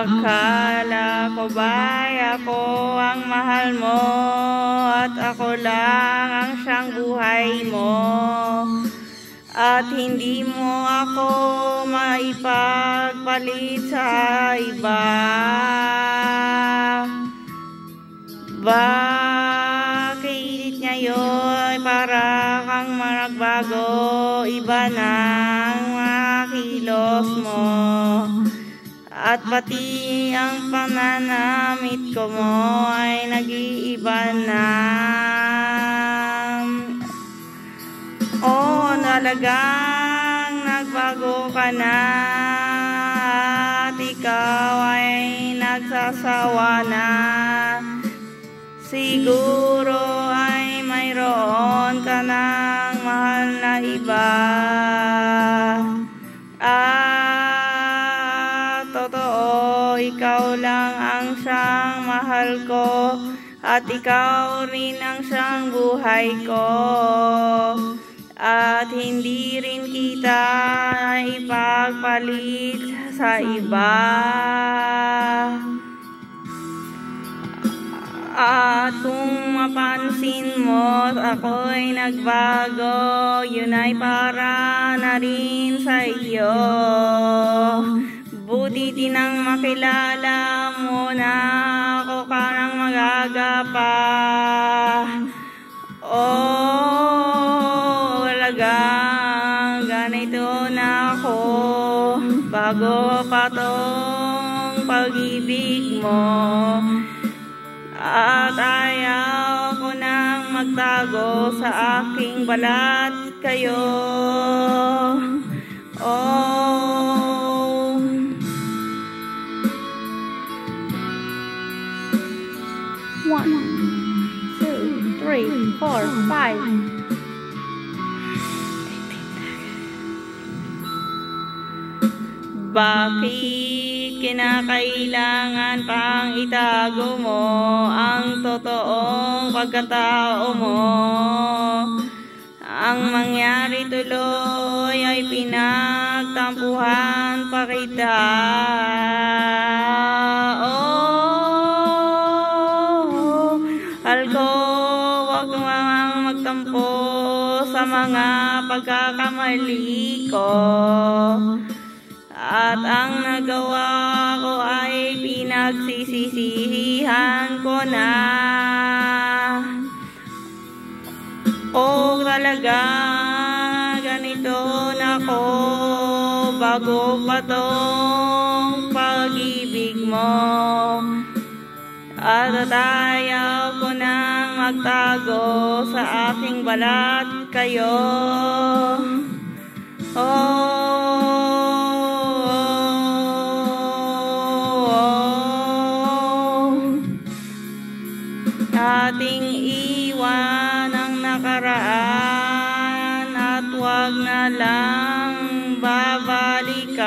Akala ko ba'y ako ang mahal mo at ako lang ang siyang buhay mo, at hindi mo ako maipagpalit sa iba. Bakit ngayon para kang nagbago, iba na ang mga kilos mo, at pati ang pananamit ko mo ay nag-iiba na. Oh, talagang nagbago ka na, at ikaw ay nagsasawa na. Siguro ay mayroon ka ng mahal na iba. Totoo, ikaw lang ang siyang mahal ko, at ikaw rin ang siyang buhay ko, at hindi rin kita ipagpalit sa iba. At kung mapansin mo ako'y nagbago, yun ay para na rin sa iyo. Buti tinang makilala mo na ako ka nang magagapa. Oh, talagang ganito na ako bago pa tong pag-ibig mo. At ayaw ko nang magtago sa aking balat kayo. Oh, 1, 2, 3, 4, 5. Bakit kinakailangan pang itago mo ang totoong pagkatao mo? Ang mangyari tuloy ay pinagtampuhan pa kita. Oh, halko, wag namang magtampo sa mga pagkakamali ko. At ang nagawa ko ay pinagsisisihan ko na. Oh, talaga ganito na ko bago pa tong pag-ibig mo. At ayaw ko nang magtago sa aking balat kayo. Ating iwan ang nakaraan at wag na lang babalikan.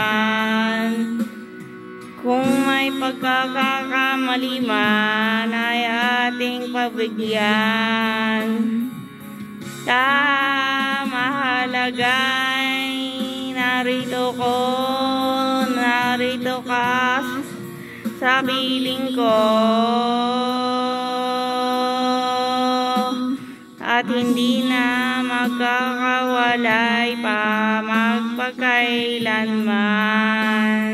Kung may pagkakakamali man ay ating pabigyan. Mahalagay, narito ka sa piling ko. At hindi na magkakawalay pa magpakailanman.